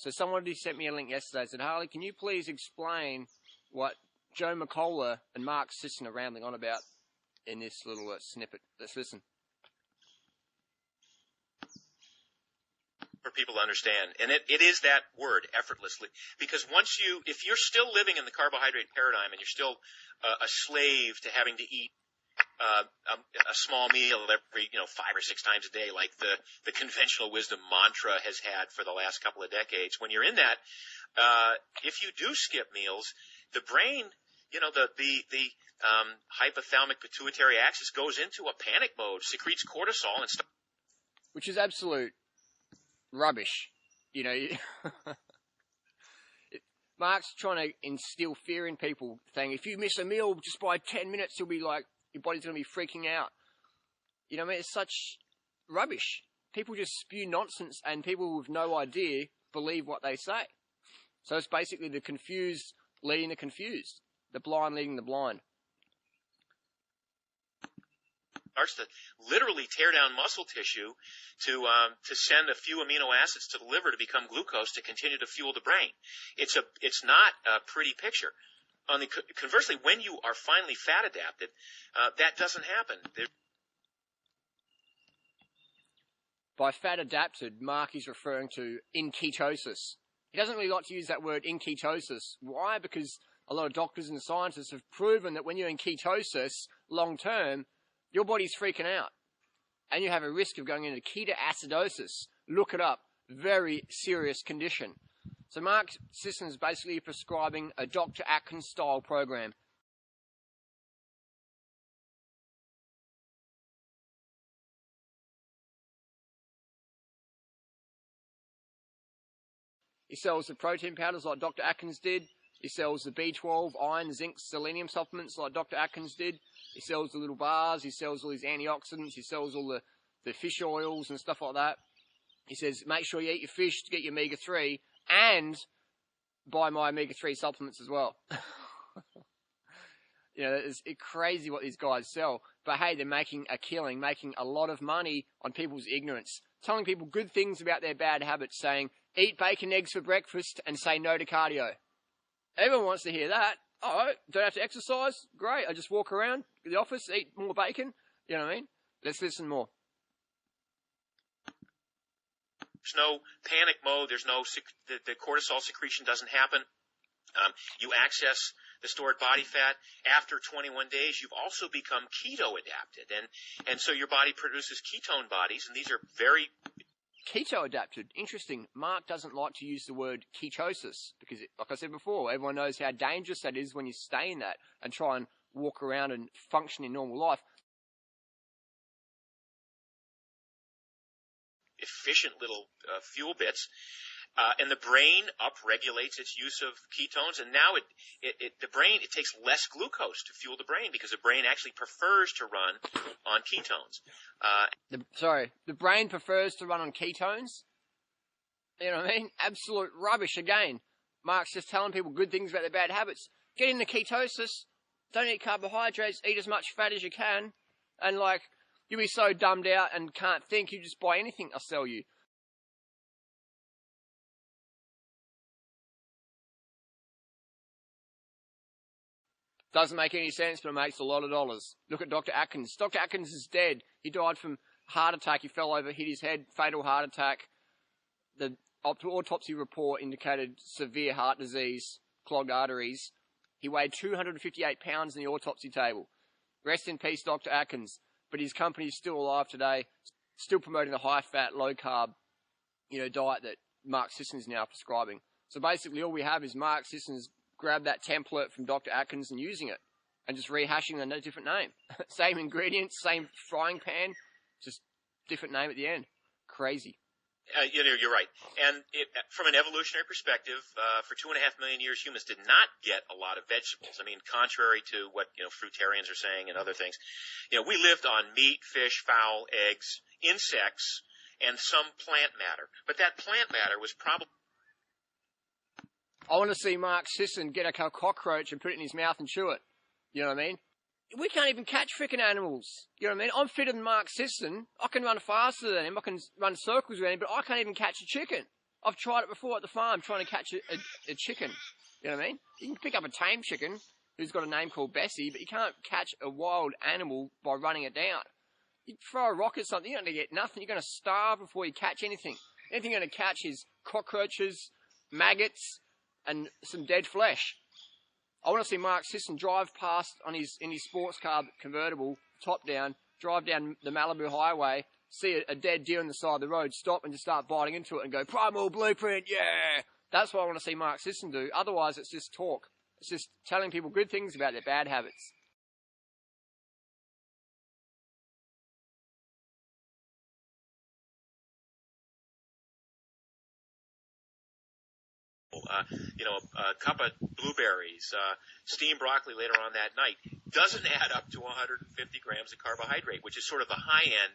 So somebody sent me a link yesterday. Said, Harley, can you please explain what Joe McCullough and Mark Sisson are rambling on about in this little snippet? Let's listen. For people to understand. And it is that word, effortlessly. Because if you're still living in the carbohydrate paradigm and you're still a slave to having to eat a small meal every, 5 or 6 times a day, like the conventional wisdom mantra has had for the last couple of decades, when you're in that, if you do skip meals, the brain, the hypothalamic pituitary axis goes into a panic mode, secretes cortisol, and which is absolute rubbish. Mark's trying to instill fear in people, saying if you miss a meal just by 10 minutes, you'll be like, your body's going to be freaking out. You know what I mean? It's such rubbish. People just spew nonsense, and people with no idea believe what they say. So it's basically the confused leading the confused, the blind leading the blind. Starts to literally tear down muscle tissue to send a few amino acids to the liver to become glucose to continue to fuel the brain. It's not a pretty picture. Conversely, when you are finally fat adapted, that doesn't happen. By fat adapted, Mark is referring to in ketosis. He doesn't really like to use that word in ketosis. Why? Because a lot of doctors and scientists have proven that when you're in ketosis long term, your body's freaking out, and you have a risk of going into ketoacidosis. Look it up. Very serious condition. So Mark Sisson is basically prescribing a Dr. Atkins-style program. He sells the protein powders like Dr. Atkins did. He sells the B12, iron, zinc, selenium supplements like Dr. Atkins did. He sells the little bars. He sells all these antioxidants. He sells all the fish oils and stuff like that. He says, make sure you eat your fish to get your omega-3 and buy my omega-3 supplements as well. It's crazy what these guys sell. But hey, they're making a killing, making a lot of money on people's ignorance. Telling people good things about their bad habits, saying, eat bacon eggs for breakfast and say no to cardio. Everyone wants to hear that. Oh, don't have to exercise? Great. I just walk around the office, eat more bacon. You know what I mean? Let's listen more. There's no panic mode. There's no the cortisol secretion doesn't happen. You access the stored body fat. After 21 days, you've also become keto adapted, and so your body produces ketone bodies, and these are very keto adapted. Interesting. Mark doesn't like to use the word ketosis because, like I said before, everyone knows how dangerous that is when you stay in that and try and walk around and function in normal life. Efficient little fuel bits, and the brain upregulates its use of ketones, and now the brain takes less glucose to fuel the brain because the brain actually prefers to run on ketones. The brain prefers to run on ketones? You know what I mean? Absolute rubbish again. Mark's just telling people good things about their bad habits. Get into ketosis, don't eat carbohydrates, eat as much fat as you can, and you'll be so dumbed out and can't think, you just buy anything I'll sell you. Doesn't make any sense, but it makes a lot of dollars. Look at Dr. Atkins. Dr. Atkins is dead. He died from heart attack. He fell over, hit his head, fatal heart attack. The autopsy report indicated severe heart disease, clogged arteries. He weighed 258 pounds in the autopsy table. Rest in peace, Dr. Atkins. But his company is still alive today, still promoting the high-fat, low-carb, diet that Mark Sisson is now prescribing. So basically, all we have is Mark Sisson's grab that template from Dr. Atkins and using it, and just rehashing a different name. Same ingredients, same frying pan, just different name at the end. Crazy. You're right. And from an evolutionary perspective, for 2.5 million years, humans did not get a lot of vegetables. I mean, contrary to what fruitarians are saying and other things, we lived on meat, fish, fowl, eggs, insects, and some plant matter. But that plant matter was probably. I want to see Mark Sisson get a cockroach and put it in his mouth and chew it. You know what I mean? We can't even catch frickin' animals. You know what I mean? I'm fitter than Mark Sisson. I can run faster than him. I can run circles around him, but I can't even catch a chicken. I've tried it before at the farm, trying to catch a chicken. You know what I mean? You can pick up a tame chicken who's got a name called Bessie, but you can't catch a wild animal by running it down. You throw a rock at something, you're not going to get nothing. You're going to starve before you catch anything. Anything you're going to catch is cockroaches, maggots, and some dead flesh. I want to see Mark Sisson drive past in his sports car convertible, top down, drive down the Malibu highway, see a dead deer on the side of the road, stop and just start biting into it and go, Primal Blueprint, yeah! That's what I want to see Mark Sisson do. Otherwise, it's just talk. It's just telling people good things about their bad habits. A cup of blueberries, steamed broccoli later on that night doesn't add up to 150 grams of carbohydrate, which is sort of the high end.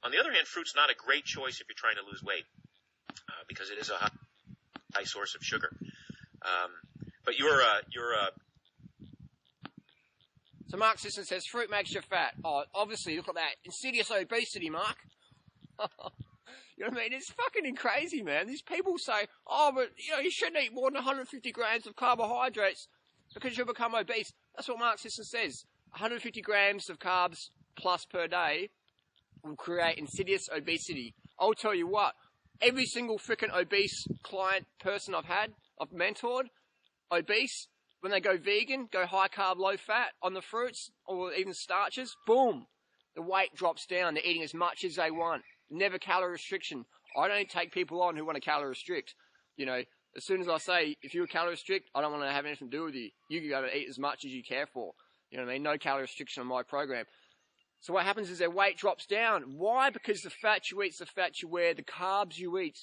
On the other hand, fruit's not a great choice if you're trying to lose weight, because it is a high source of sugar. But So Mark Sisson says fruit makes you fat. Oh, obviously, look at that. Insidious obesity, Mark. You know what I mean? It's fucking crazy, man. These people say, oh, but you shouldn't eat more than 150 grams of carbohydrates because you'll become obese. That's what Mark Sisson says. 150 grams of carbs plus per day will create insidious obesity. I'll tell you what, every single freaking obese client person I've mentored, obese, when they go vegan, go high carb, low fat on the fruits or even starches, boom, the weight drops down. They're eating as much as they want. Never calorie restriction. I don't take people on who want to calorie restrict. As soon as I say, if you're calorie restrict, I don't want to have anything to do with you. You can go and eat as much as you care for. You know what I mean? No calorie restriction on my program. So what happens is their weight drops down. Why? Because the fat you eat is the fat you wear. The carbs you eat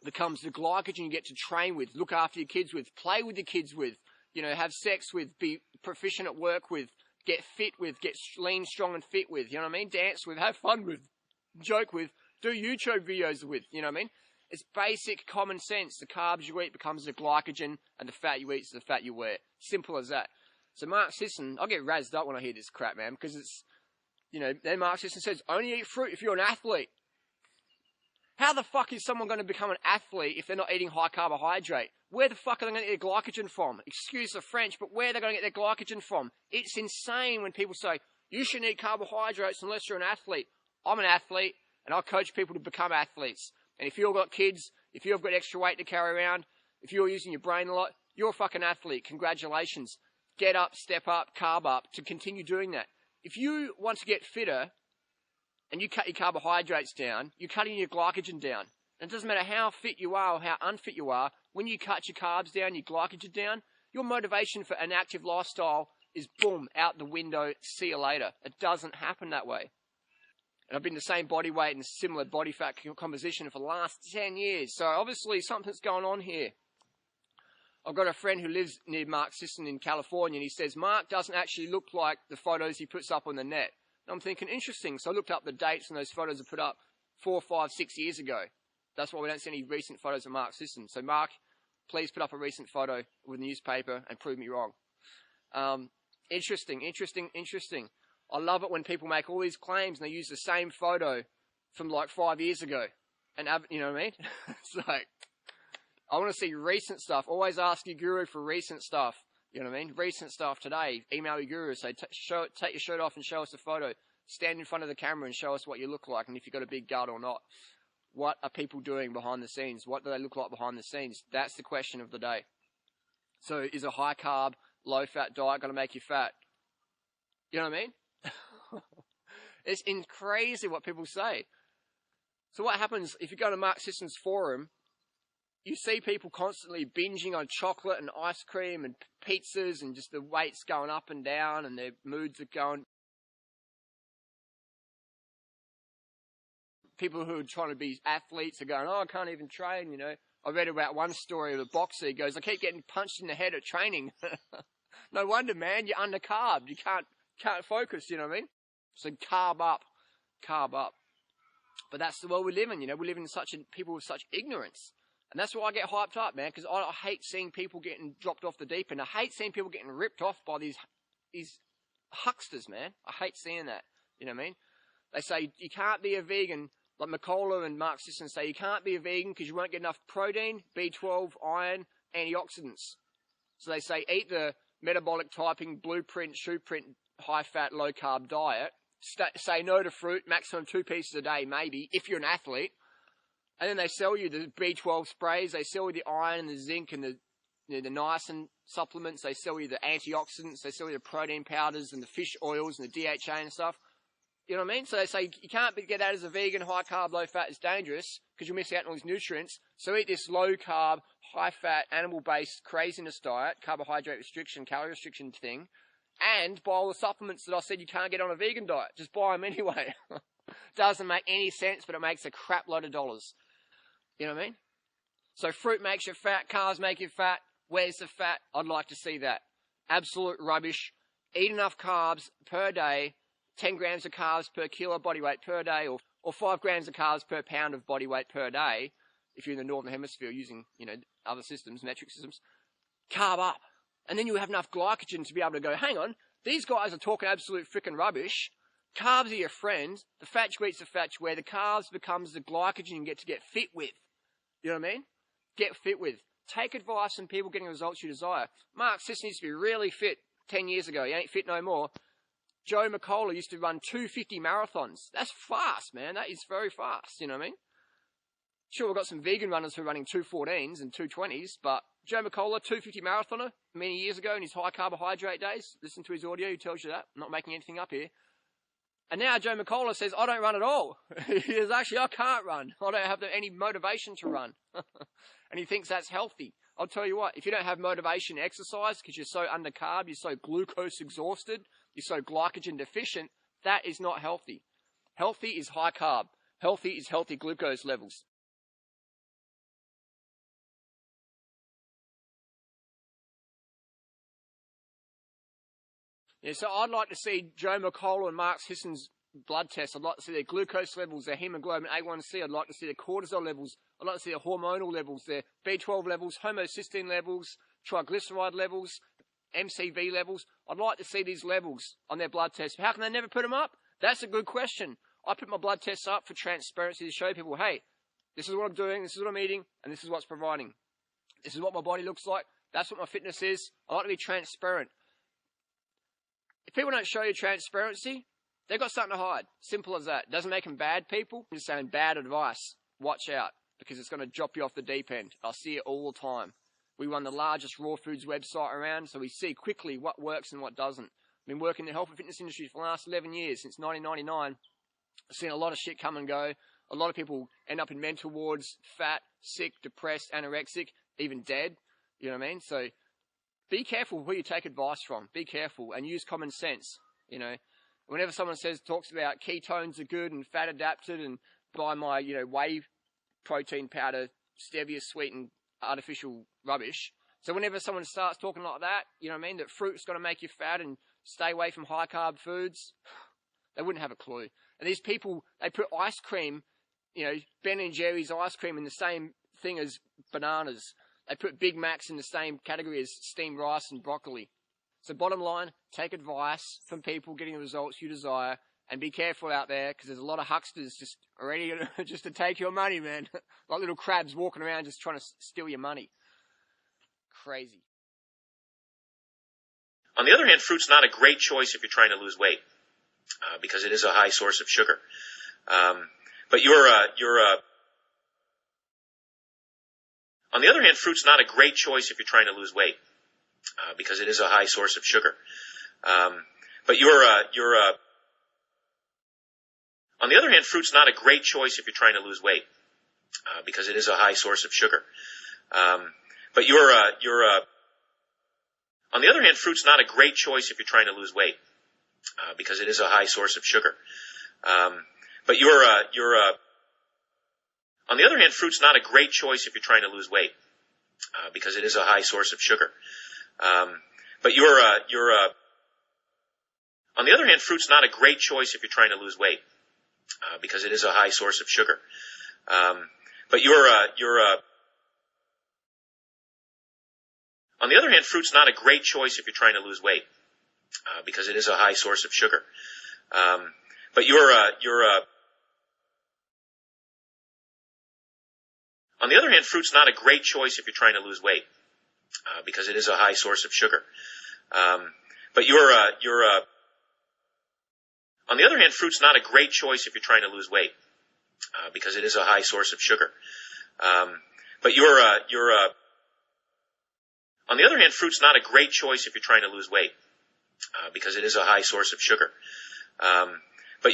becomes the glycogen you get to train with, look after your kids with, play with your kids with, have sex with, be proficient at work with, get fit with, get lean, strong, and fit with, you know what I mean? Dance with, have fun with, joke with, do YouTube videos with, you know what I mean? It's basic common sense. The carbs you eat becomes the glycogen, and the fat you eat is the fat you wear. Simple as that. So Mark Sisson, I get razzed up when I hear this crap, man, because it's, then Mark Sisson says, only eat fruit if you're an athlete. How the fuck is someone going to become an athlete if they're not eating high carbohydrate? Where the fuck are they going to get their glycogen from? Excuse the French, but where are they going to get their glycogen from? It's insane when people say, you shouldn't eat carbohydrates unless you're an athlete. I'm an athlete, and I coach people to become athletes. And if you've got kids, if you've got extra weight to carry around, if you're using your brain a lot, you're a fucking athlete. Congratulations. Get up, step up, carb up to continue doing that. If you want to get fitter, and you cut your carbohydrates down, you're cutting your glycogen down. And it doesn't matter how fit you are or how unfit you are, when you cut your carbs down, your glycogen down, your motivation for an active lifestyle is boom, out the window, see you later. It doesn't happen that way. And I've been the same body weight and similar body fat composition for the last 10 years. So obviously something's going on here. I've got a friend who lives near Mark Sisson in California, and he says Mark doesn't actually look like the photos he puts up on the net. I'm thinking, interesting. So I looked up the dates and those photos are put up 4, 5, 6 years ago. That's why we don't see any recent photos of Mark Sisson. So Mark, please put up a recent photo with a newspaper and prove me wrong. Interesting. I love it when people make all these claims and they use the same photo from like 5 years ago. And you know what I mean? It's like, I want to see recent stuff. Always ask your guru for recent stuff. You know what I mean? Recent stuff today. Email your guru. Say, take your shirt off and show us a photo. Stand in front of the camera and show us what you look like and if you've got a big gut or not. What are people doing behind the scenes? What do they look like behind the scenes? That's the question of the day. So is a high carb, low fat diet going to make you fat? You know what I mean? It's crazy what people say. So what happens if you go to Mark Sisson's forum? You see people constantly binging on chocolate and ice cream and pizzas and just the weight's going up and down and their moods are going. People who are trying to be athletes are going, oh, I can't even train, I read about one story of a boxer. He goes, I keep getting punched in the head at training. No wonder, man, you're undercarbed. You can't focus, you know what I mean? So carb up. But that's the world we live in, we live in people with such ignorance. And that's why I get hyped up, man, because I hate seeing people getting dropped off the deep end. I hate seeing people getting ripped off by these Hucksters, man. I hate seeing that. You know what I mean? They say you can't be a vegan. Like McCullough and Mark Sisson say you can't be a vegan because you won't get enough protein, B12, iron, antioxidants. So they say eat the metabolic typing, blueprint, shoeprint, high-fat, low-carb diet. Say no to fruit, maximum 2 pieces a day, maybe, if you're an athlete. And then they sell you the B12 sprays. They sell you the iron and the zinc and the niacin supplements. They sell you the antioxidants. They sell you the protein powders and the fish oils and the DHA and stuff. You know what I mean? So they say you can't get that as a vegan, high-carb, low-fat. It's dangerous because you'll miss out on all these nutrients. So eat this low-carb, high-fat, animal-based craziness diet, carbohydrate restriction, calorie restriction thing, and buy all the supplements that I said you can't get on a vegan diet. Just buy them anyway. Doesn't make any sense, but it makes a crap load of dollars. You know what I mean? So fruit makes you fat, carbs make you fat. Where's the fat? I'd like to see that. Absolute rubbish. Eat enough carbs per day, 10 grams of carbs per kilo body weight per day, or 5 grams of carbs per pound of body weight per day, if you're in the Northern Hemisphere using, other systems, metric systems. Carb up. And then you have enough glycogen to be able to go, hang on, these guys are talking absolute freaking rubbish. Carbs are your friend. The fat you eat's the fat you wear. The carbs becomes the glycogen you get fit with. You know what I mean? Get fit with. Take advice from people getting results you desire. Mark Sisson used to be really fit 10 years ago. He ain't fit no more. Joe McCullough used to run 250 marathons. That's fast, man. That is very fast. You know what I mean? Sure, we've got some vegan runners who are running 214s and 220s, but Joe McCullough, 250 marathoner, many years ago in his high carbohydrate days. Listen to his audio, he tells you that. I'm not making anything up here. And now Joe McCullough says, I don't run at all. He says, actually, I can't run. I don't have any motivation to run. And he thinks that's healthy. I'll tell you what, if you don't have motivation to exercise because you're so undercarb, you're so glucose exhausted, you're so glycogen deficient, that is not healthy. Healthy is high carb. Healthy is healthy glucose levels. Yeah, so I'd like to see Joe McCullough and Mark Sisson's blood tests. I'd like to see their glucose levels, their hemoglobin A1C. I'd like to see their cortisol levels. I'd like to see their hormonal levels, their B12 levels, homocysteine levels, triglyceride levels, MCV levels. I'd like to see these levels on their blood tests. How can they never put them up? That's a good question. I put my blood tests up for transparency to show people, hey, this is what I'm doing, this is what I'm eating, and this is what's providing. This is what my body looks like. That's what my fitness is. I like to be transparent. If people don't show you transparency, they've got something to hide. Simple as that. Doesn't make them bad people. I'm just saying bad advice. Watch out, because it's going to drop you off the deep end. I see it all the time. We run the largest raw foods website around, so we see quickly what works and what doesn't. I've been working in the health and fitness industry for the last 11 years, since 1999. I've seen a lot of shit come and go. A lot of people end up in mental wards, fat, sick, depressed, anorexic, even dead. You know what I mean? So be careful who you take advice from. Be careful and use common sense. Whenever someone talks about ketones are good and fat adapted and buy my, whey protein powder, stevia sweetened artificial rubbish. So whenever someone starts talking like that, you know what I mean, that fruit's going to make you fat and stay away from high carb foods, they wouldn't have a clue. And these people, they put ice cream, Ben and Jerry's ice cream in the same thing as bananas. They put Big Macs in the same category as steamed rice and broccoli. So bottom line, take advice from people getting the results you desire, and be careful out there, because there's a lot of hucksters just ready just to take your money, man. Like little crabs walking around just trying to steal your money. Crazy. On the other hand, fruit's not a great choice if you're trying to lose weight, because it is a high source of sugar. But on the other hand, fruit's not a great choice if you're trying to lose weight, because it is a high source of sugar. But on the other hand, fruit's not a great choice if you're trying to lose weight, because it is a high source of sugar. But on the other hand, fruit's not a great choice if you're trying to lose weight, because it is a high source of sugar. But on the other hand, fruit's not a great choice if you're trying to lose weight, because it is a high source of sugar. But on the other hand, fruit's not a great choice if you're trying to lose weight, because it is a high source of sugar. But on the other hand, fruit's not a great choice if you're trying to lose weight, because it is a high source of sugar. But on the other hand, fruit's not a great choice if you're trying to lose weight, because it is a high source of sugar. But on the other hand, fruit's not a great choice if you're trying to lose weight, because it is a high source of sugar. But on the other hand, fruit's not a great choice if you're trying to lose weight, because it is a high source of sugar. But